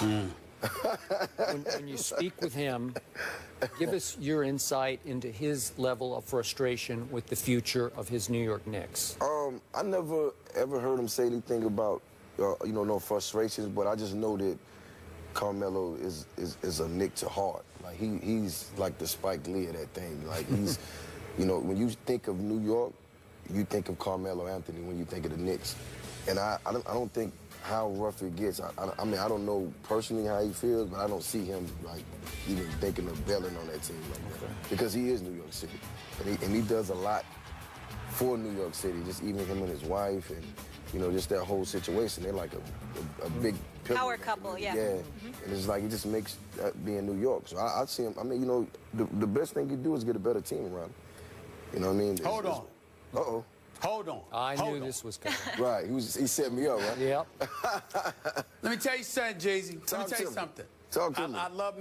When you speak with him, give us your insight into his level of frustration with the future of his New York Knicks. I never ever heard him say anything about, no frustrations, but I just know that Carmelo is a Knick to heart. Like he's like the Spike Lee of that thing. Like he's, when you think of New York, you think of Carmelo Anthony when you think of the Knicks, and I don't think how rough it gets. I mean, I don't know personally how he feels, but I don't see him like even thinking of bailing on that team like that, because he is New York City, and he does a lot for New York City. Just even him and his wife, and just that whole situation. They're like a big power couple, yeah. Yeah, and it's like it just makes being New York. So I see him. I mean, the best thing you do is get a better team around him. You know what I mean? Hold on. Uh-oh. Hold on. I knew this was coming. Right. He set me up, right? Yep. Let me tell you something, Jeezy. Let me tell you something. Talk to me. I love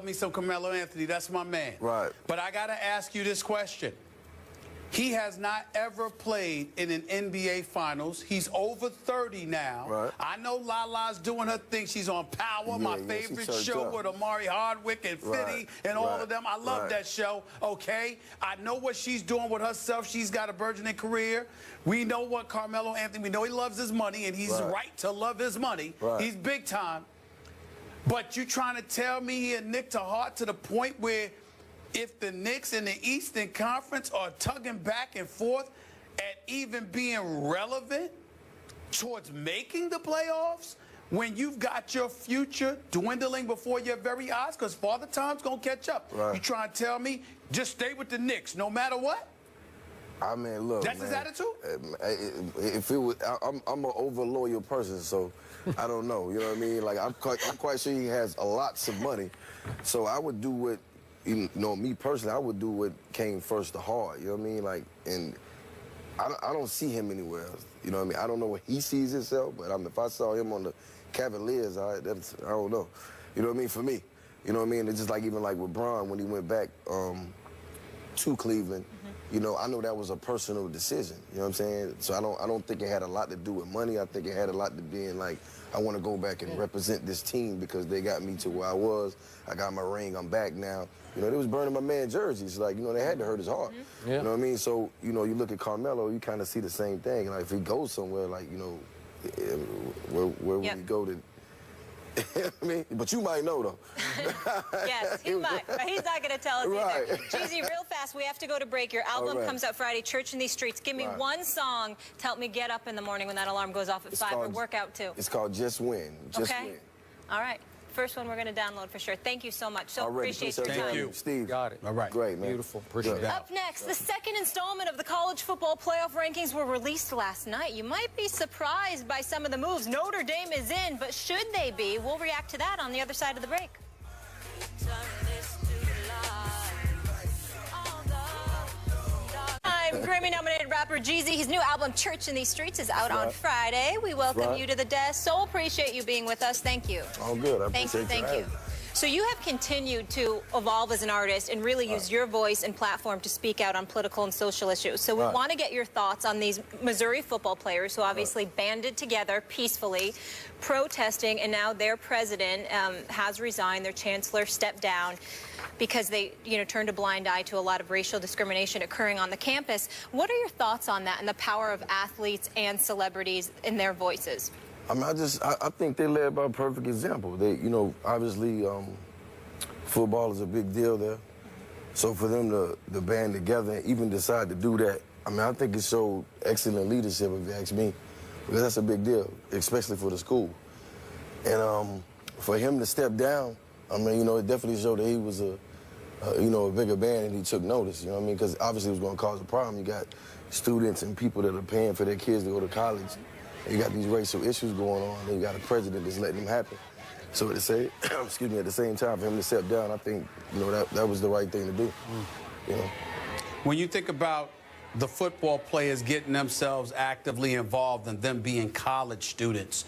me some Carmelo Anthony. That's my man. Right. But I got to ask you this question. He has not ever played in an NBA Finals. He's over 30 now. Right. I know Lala's doing her thing. She's on Power, my favorite show with Amari Hardwick and Fitty and all of them. I love that show, okay? I know what she's doing with herself. She's got a burgeoning career. We know what Carmelo Anthony, we know he loves his money, and he's right to love his money. Right. He's big time. But you trying to tell me he a Knick to heart to the point where if the Knicks in the Eastern Conference are tugging back and forth at even being relevant towards making the playoffs, when you've got your future dwindling before your very eyes, because Father Time's going to catch up. Right. You trying to tell me just stay with the Knicks no matter what? I mean, look, that's his attitude? If it was, I'm an over-loyal person, so I don't know. You know what I mean? Like, I'm quite sure he has lots of money, so I would do what, me personally, I would do what came first to heart. You know what I mean? Like, and I don't see him anywhere else. You know what I mean? I don't know where he sees himself, but if I saw him on the Cavaliers, I don't know. You know what I mean? For me, you know what I mean? It's just like even like with Bron when he went back to Cleveland. I know that was a personal decision. You know what I'm saying? So I don't think it had a lot to do with money. I think it had a lot to being like, I want to go back and represent this team because they got me to where I was. I got my ring. I'm back now. They was burning my man jerseys. Like, they had to hurt his heart. You know what I mean? So, you look at Carmelo, you kind of see the same thing. Like, if he goes somewhere, like, where would he go to? I mean, but you might know, though. Yes, he might, but he's not going to tell us either. Jeezy, real fast, we have to go to break. Your album comes out Friday, Church in These Streets. Give me one song to help me get up in the morning when that alarm goes off at 5 or work out too. It's called Just Win. Just Win. All right. First one we're going to download for sure. Thank you so much. So appreciate your time. Thank you. Steve. Got it. All right. Great, man. Beautiful. Appreciate it. Up next, the second installment of the college football playoff rankings were released last night. You might be surprised by some of the moves. Notre Dame is in, but should they be? We'll react to that on the other side of the break. Grammy-nominated rapper Jeezy, his new album Church in These Streets is out on Friday. We welcome you to the desk. So appreciate you being with us. Thank you. All good. I appreciate you. Thank you. So you have continued to evolve as an artist and really use your voice and platform to speak out on political and social issues. So we want to get your thoughts on these Missouri football players who obviously banded together peacefully, protesting, and now their president has resigned, their chancellor stepped down because they, turned a blind eye to a lot of racial discrimination occurring on the campus. What are your thoughts on that and the power of athletes and celebrities in their voices? I mean, I think they led by a perfect example. They, obviously, football is a big deal there. So for them to band together and even decide to do that, I mean, I think it showed excellent leadership, if you ask me, because that's a big deal, especially for the school. And for him to step down, I mean, it definitely showed that he was a bigger band and he took notice, you know what I mean? Because obviously it was going to cause a problem. You got students and people that are paying for their kids to go to college. You got these racial issues going on, and you got a president that's letting them happen. So at the same, at the same time, for him to step down, I think, that was the right thing to do. When you think about the football players getting themselves actively involved and them being college students,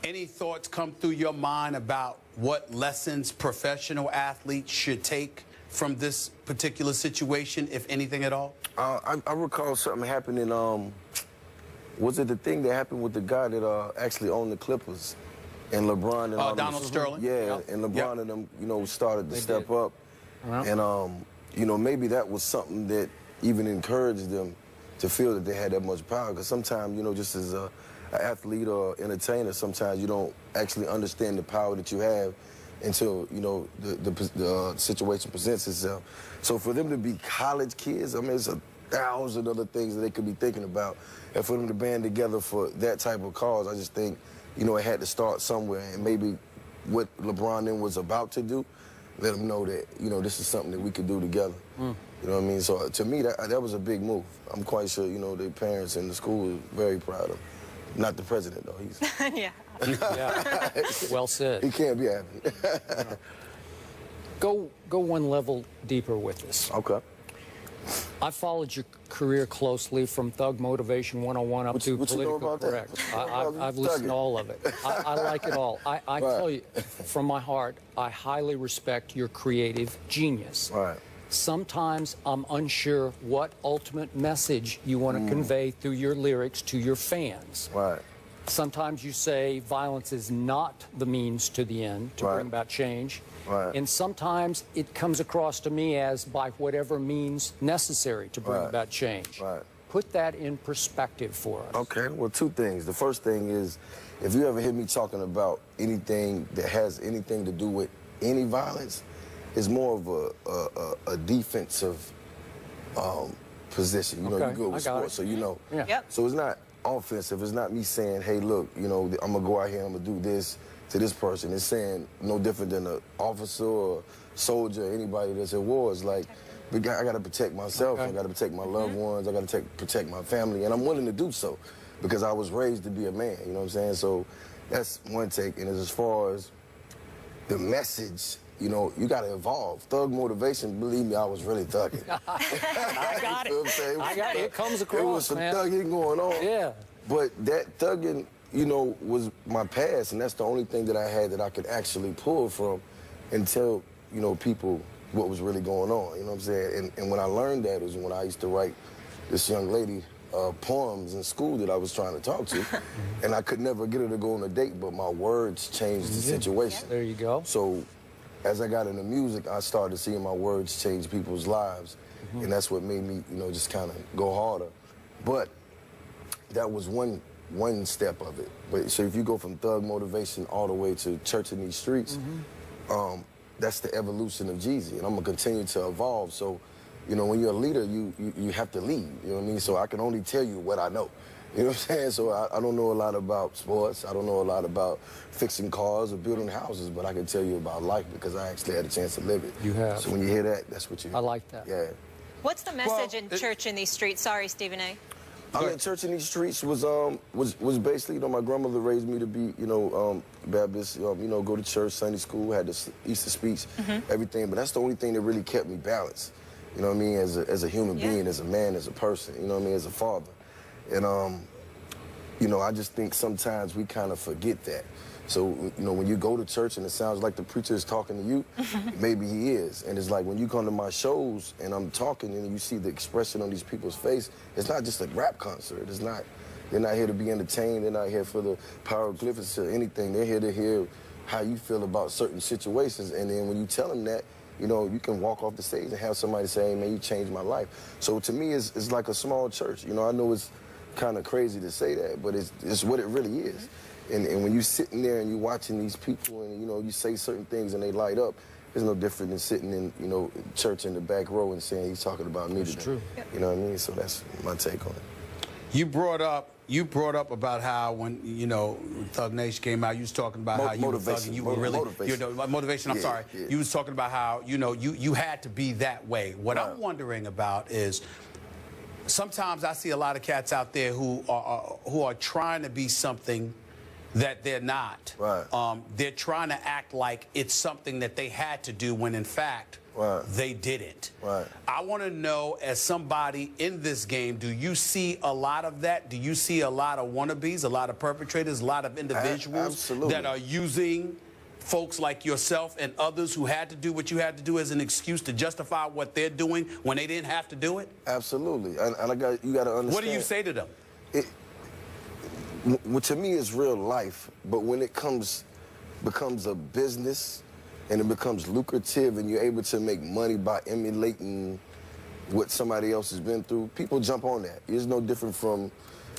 any thoughts come through your mind about what lessons professional athletes should take from this particular situation, if anything at all? I recall something happening. Was it the thing that happened with the guy that actually owned the Clippers? And LeBron and all Donald them, Sterling. Yeah, and LeBron and them, you know, started to step up. And, you know, maybe that was something that even encouraged them to feel that they had that much power. Because sometimes, you know, just as an athlete or entertainer, sometimes you don't actually understand the power that you have until, you know, the situation presents itself. So for them to be college kids, I mean, it's 1,000 other things that they could be thinking about. And for them to band together for that type of cause, I just think, you know, it had to start somewhere. And maybe what LeBron then was about to do, let them know that, you know, this is something that we could do together. You know what I mean? So to me, that was a big move. I'm quite sure, you know, their parents and the school was very proud of him. Not the president, though. He's Yeah. Yeah. Well said. he can't be happy. Go one level deeper with this. Okay. I followed your career closely from Thug Motivation 101 up to what you know Political about that? Correct. What you know about I've listened thugging? to all of it. I like it all. I tell you, from my heart, I highly respect your creative genius. Right. Sometimes I'm unsure what ultimate message you want to convey through your lyrics to your fans. Right. Sometimes you say violence is not the means to the end to bring about change. Right. And sometimes it comes across to me as by whatever means necessary to bring about change. Right. Put that in perspective for us. Okay, well, two things. The first thing is, if you ever hear me talking about anything that has anything to do with any violence, it's more of a defensive position. You know, you're good with sports, so you know. Yeah. Yep. So it's not offensive. It's not me saying, hey, look, you know, I'm going to go out here, I'm going to do this to this person. It's saying no different than an officer or soldier, anybody that's at war. It's like, I got to protect myself. I got to protect my loved ones. I got to protect my family. And I'm willing to do so because I was raised to be a man. You know what I'm saying? So that's one take. And as far as the message, you know, you got to evolve. Thug motivation, believe me, I was really thugging. I got You know what I'm saying? I got it. It comes across, There was some man. thugging going on. Yeah. But that thugging, you know, was my past, and that's the only thing that I had that I could actually pull from and tell, you know, people what was really going on, you know what I'm saying? And when I learned that was when I used to write this young lady poems in school that I was trying to talk to, and I could never get her to go on a date, but my words changed the situation. There you go. So as I got into music, I started seeing my words change people's lives, and that's what made me, you know, just kind of go harder. But that was one step of it. But so if you go from thug motivation all the way to church in these streets, that's the evolution of Jeezy, and I'm gonna continue to evolve. So, you know, when you're a leader, you have to lead. You know what I mean? So I can only tell you what I know. You know what I'm saying? So I don't know a lot about sports. I don't know a lot about fixing cars or building houses, but I can tell you about life because I actually had a chance to live it. You have. So when you hear that, that's what you. I like that. Yeah. What's the message in church in these streets? Sorry, Stephen A. I mean, church in these streets was basically, you know, my grandmother raised me to be, you know, Baptist, you know, go to church, Sunday school, had the Easter speech, everything. But that's the only thing that really kept me balanced. You know what I mean? As a human being, as a man, as a person. You know what I mean? As a father. And you know, I just think sometimes we kind of forget that. So, you know, when you go to church and it sounds like the preacher is talking to you, maybe he is. And it's like when you come to my shows and I'm talking and you see the expression on these people's face, it's not just a rap concert. It's not, they're not here to be entertained. They're not here for the hieroglyphics or anything. They're here to hear how you feel about certain situations. And then when you tell them that, you know, you can walk off the stage and have somebody say, hey, man, you changed my life. So to me, it's like a small church. You know, I know it's kind of crazy to say that, but it's what it really is. And when you're sitting there and you're watching these people and, you know, you say certain things and they light up, it's no different than sitting in, you know, church in the back row and saying he's talking about me today. That's true. You know what I mean? So that's my take on it. You brought up about how when, you know, Thug Nation came out, you was talking about how you were thugging, you were really motivation. I'm sorry. Yeah. You was talking about how, you know, you had to be that way. What I'm wondering about is sometimes I see a lot of cats out there who are trying to be something that they're not. Right. They're trying to act like it's something that they had to do when in fact they didn't. Right. I want to know, as somebody in this game, do you see a lot of that? Do you see a lot of wannabes, a lot of perpetrators, a lot of individuals that are using folks like yourself and others who had to do what you had to do as an excuse to justify what they're doing when they didn't have to do it? Absolutely. And you got to understand. What do you say to them? Well, to me, it's real life, but when it comes becomes a business and it becomes lucrative and you're able to make money by emulating what somebody else has been through, people jump on that. It's no different from,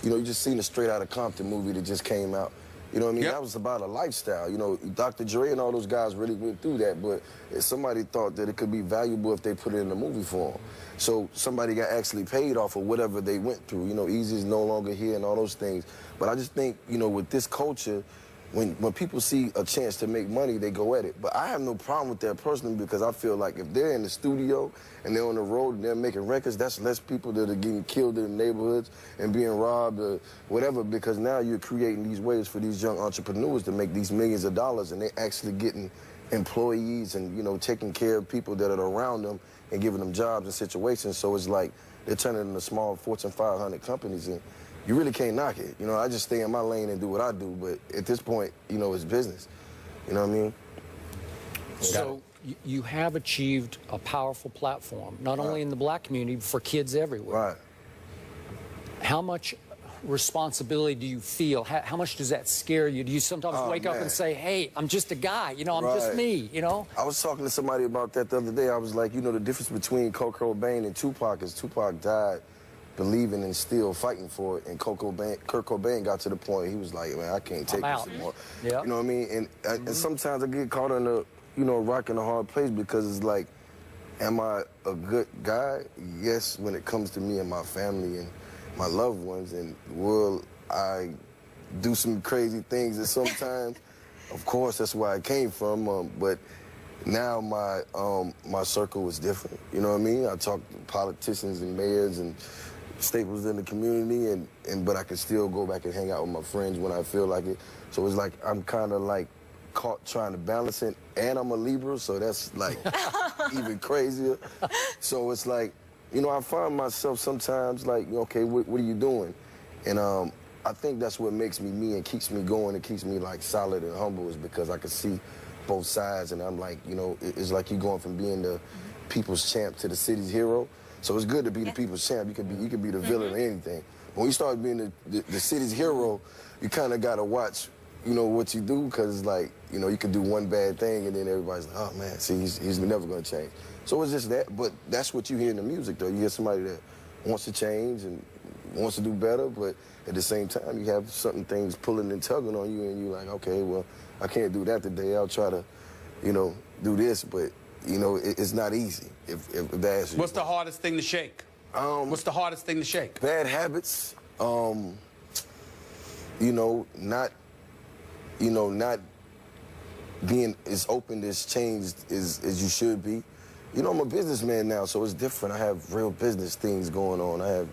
you know, you just seen a Straight Outta Compton movie that just came out. You know what I mean? That was about a lifestyle. You know, Dr. Dre and all those guys really went through that, but somebody thought that it could be valuable if they put it in a movie form. So somebody got actually paid off of whatever they went through. You know, Eazy's no longer here and all those things. But I just think, you know, with this culture, when people see a chance to make money, they go at it. But I have no problem with that personally because I feel like if they're in the studio and they're on the road and they're making records, that's less people that are getting killed in the neighborhoods and being robbed or whatever, because now you're creating these ways for these young entrepreneurs to make these millions of dollars and they're actually getting employees and, you know, taking care of people that are around them and giving them jobs and situations. So it's like they're turning into small Fortune 500 companies and you really can't knock it. You know, I just stay in my lane and do what I do, but at this point, you know, it's business. You know what I mean? So you have achieved a powerful platform, not only in the black community, but for kids everywhere. Right. How much responsibility do you feel? How much does that scare you? Do you sometimes wake up and say, hey, I'm just a guy, you know, I'm just me, you know? I was talking to somebody about that the other day. I was like, you know, the difference between Kurt Cobain and Tupac is Tupac died believing and still fighting for it, and Kurt Cobain got to the point he was like, man, I can't take this anymore. Yep. You know what I mean? And sometimes I get caught in a, you know, rock in a hard place because it's like, am I a good guy? Yes, when it comes to me and my family and my loved ones, and will I do some crazy things that sometimes, of course, that's where I came from, but now my circle is different. You know what I mean? I talk to politicians and mayors and staples in the community, but I can still go back and hang out with my friends when I feel like it. So it's like I'm kind of like caught trying to balance it, and I'm a Libra, so that's like even crazier. So it's like, you know, I find myself sometimes like, okay, what are you doing? And I think that's what makes me me and keeps me going and keeps me like solid and humble, is because I can see both sides, and I'm like, you know, it's like you going from being the people's champ to the city's hero. So it's good to be the people's champ. You can be the villain or anything. When you start being the city's hero, you kind of got to watch, you know, what you do, because it's like, you know, you can do one bad thing and then everybody's like, oh man, see, he's never going to change. So it's just that, but that's what you hear in the music though. You hear somebody that wants to change and wants to do better, but at the same time you have certain things pulling and tugging on you, and you're like, okay, well, I can't do that today. I'll try to, you know, do this, but you know, it's not easy. If that's what's the hardest thing to shake? What's the hardest thing to shake? Bad habits. You know, not being as open as changed as you should be. You know, I'm a businessman now, so it's different. I have real business things going on. I have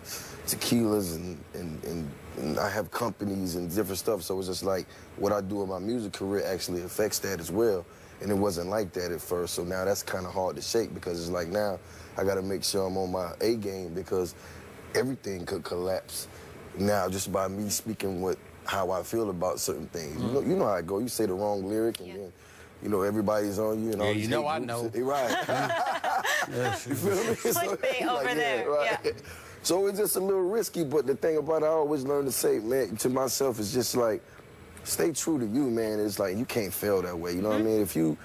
tequilas and I have companies and different stuff. So it's just like what I do in my music career actually affects that as well. And it wasn't like that at first. So now that's kind of hard to shake, because it's like now I got to make sure I'm on my A game, because everything could collapse now just by me speaking how I feel about certain things. You know how it go. You say the wrong lyric and then, you know, everybody's on you and all these you know I know. Right. You feel me? Clickbait over there. Right. Yeah. So it's just a little risky, but the thing about it, I always learn to say, man, to myself, it's just like, stay true to you, man. It's like, you can't fail that way, you know what I mean? If you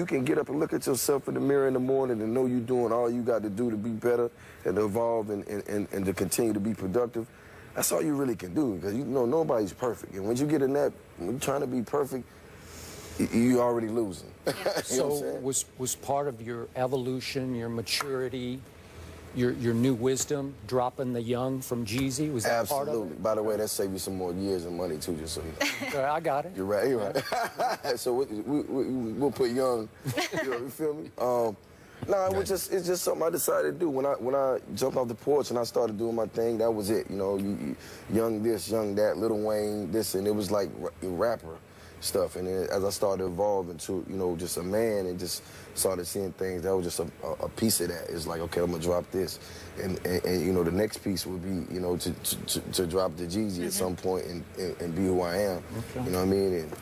can get up and look at yourself in the mirror in the morning and know you're doing all you got to do to be better and to evolve and to continue to be productive, that's all you really can do, because you know nobody's perfect. And when you get in that, when you're trying to be perfect, you're already losing. Yeah. You know So was part of your evolution, your maturity, your new wisdom, dropping the young from Jeezy? Was that part of it? Absolutely. By the way, that saved you some more years and money too, just so you know. I got it. You're right, you're right. So we'll put young, you feel me? No, it's just something I decided to do. When I jumped off the porch and I started doing my thing, that was it. You know, young this, young that, Lil Wayne, this, and it was like rapper stuff. And then as I started evolving to, you know, just a man and just started seeing things, that was just a piece of that. It's like, okay, I'm gonna drop this, and you know, the next piece would be, you know, to drop the Jeezy at some point and be who I am. Okay. You know what I mean?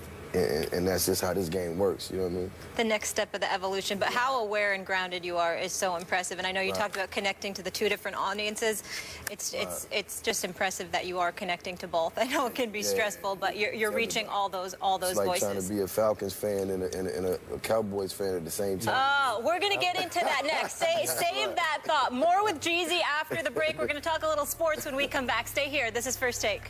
and that's just how this game works. You know what I mean? The next step of the evolution. But how aware and grounded you are is so impressive. And I know you talked about connecting to the two different audiences. It's just impressive that you are connecting to both. I know it can be stressful, but you're reaching all those it's like voices. Trying to be a Falcons fan and a Cowboys fan at the same time. Oh, we're going to get into that next. Save that thought. More with Jeezy after the break. We're going to talk a little sports when we come back. Stay here. This is First Take.